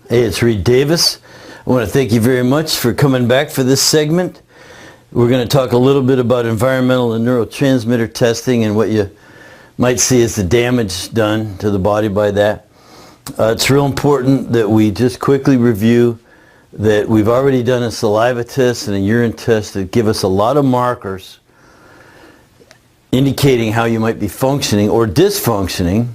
Hey, it's Reed Davis. I want to thank you very much for coming back for this segment. We're going to talk a little bit about environmental and neurotransmitter testing and what you might see as the damage done to the body by that. It's real important that we just quickly review that we've already done a saliva test and a urine test that give us a lot of markers indicating how you might be functioning or dysfunctioning,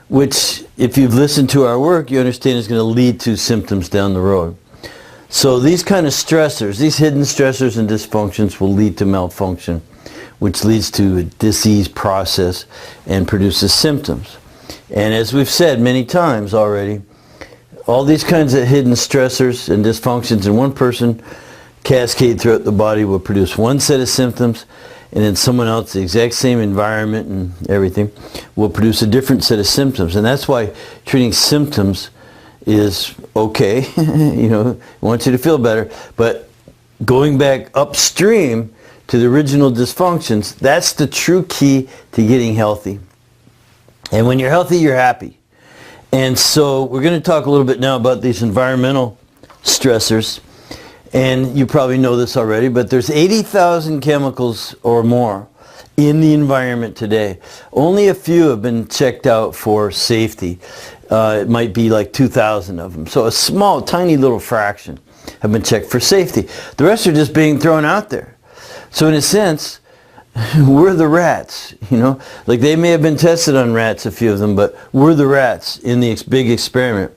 which, if you've listened to our work, you understand is going to lead to symptoms down the road. So these kind of stressors, these hidden stressors and dysfunctions will lead to malfunction, which leads to a disease process and produces symptoms. And as we've said many times already, all these kinds of hidden stressors and dysfunctions in one person cascade throughout the body, will produce one set of symptoms, and then someone else, the exact same environment and everything, will produce a different set of symptoms. And that's why treating symptoms is okay. You know, it wants you to feel better. But going back upstream to the original dysfunctions, that's the true key to getting healthy. And when you're healthy, you're happy. And so we're going to talk a little bit now about these environmental stressors. And you probably know this already, but there's 80,000 chemicals or more in the environment today. Only a few have been checked out for safety. It might be like 2,000 of them. So a small, tiny little fraction have been checked for safety. The rest are just being thrown out there. So in a sense, we're the rats, you know. Like, they may have been tested on rats, a few of them, but we're the rats in the big experiment.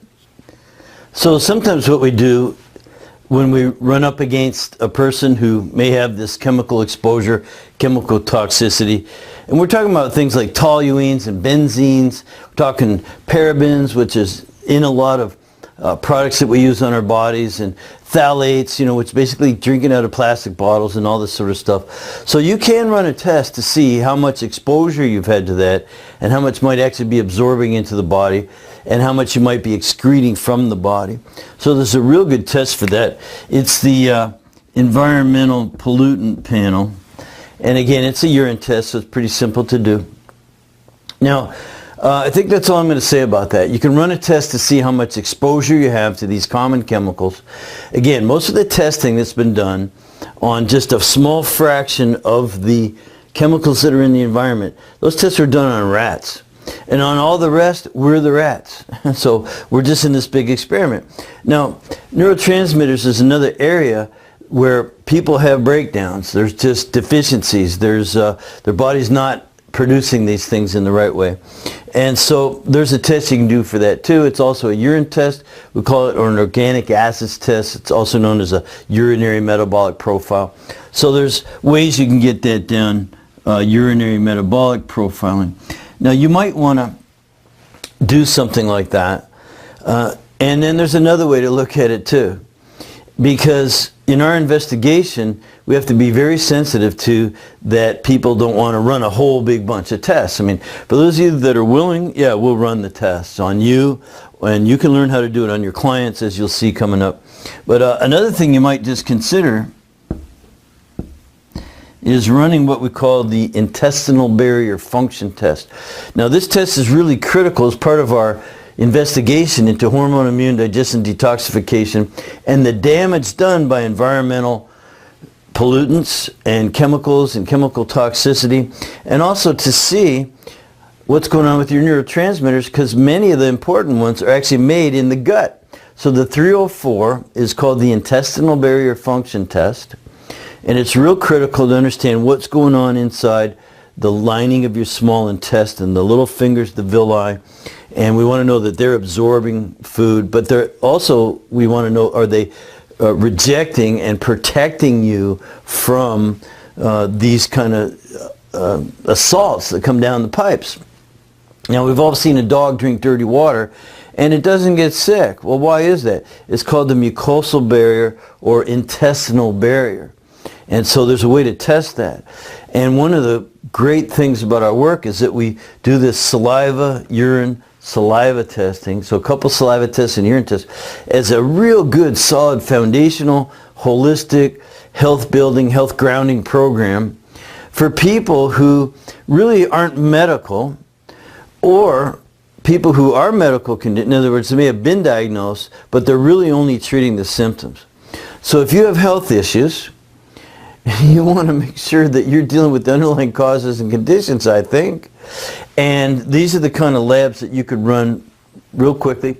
So sometimes what we do when we run up against a person who may have this chemical exposure, chemical toxicity, and we're talking about things like toluenes and benzenes, we're talking parabens, which is in a lot of products that we use on our bodies, and phthalates, you know, which basically drinking out of plastic bottles and all this sort of stuff. So you can run a test to see how much exposure you've had to that and how much might actually be absorbing into the body and how much you might be excreting from the body. So there's a real good test for that. It's the environmental pollutant panel. And again, it's a urine test, so it's pretty simple to do. Now, I think that's all I'm going to say about that. You can run a test to see how much exposure you have to these common chemicals. Again, most of the testing that's been done on just a small fraction of the chemicals that are in the environment, those tests are done on rats. And on all the rest, we're the rats. So we're just in this big experiment. Now, neurotransmitters is another area where people have breakdowns. There's just deficiencies. There's their body's not producing these things in the right way. And so there's a test you can do for that too. It's also a urine test. We call it an organic acids test. It's also known as a urinary metabolic profile. So there's ways you can get that down, urinary metabolic profiling. Now you might want to do something like that. And then there's another way to look at it too. Because in our investigation, we have to be very sensitive to that people don't want to run a whole big bunch of tests. I mean, for those of you that are willing, yeah, we'll run the tests on you, and you can learn how to do it on your clients, as you'll see coming up. But another thing you might just consider is running what we call the intestinal barrier function test. Now, this test is really critical as part of our investigation into hormone, immune, digestion, detoxification, and the damage done by environmental pollutants and chemicals and chemical toxicity, and also to see what's going on with your neurotransmitters, because many of the important ones are actually made in the gut. So the 304 is called the intestinal barrier function test, and it's real critical to understand what's going on inside the lining of your small intestine, the little fingers, the villi, and we want to know that they're absorbing food, but they're also, we want to know, are they rejecting and protecting you from these kind of assaults that come down the pipes. Now, we've all seen a dog drink dirty water and it doesn't get sick. Well, why is that? It's called the mucosal barrier or intestinal barrier. And so there's a way to test that. And one of the great things about our work is that we do this saliva, urine, saliva testing, so a couple saliva tests and urine tests, as a real good, solid, foundational, holistic, health building, health grounding program for people who really aren't medical or people who are medical conditions, in other words, they may have been diagnosed, but they're really only treating the symptoms. So if you have health issues, you want to make sure that you're dealing with the underlying causes and conditions, I think. And these are the kind of labs that you could run real quickly.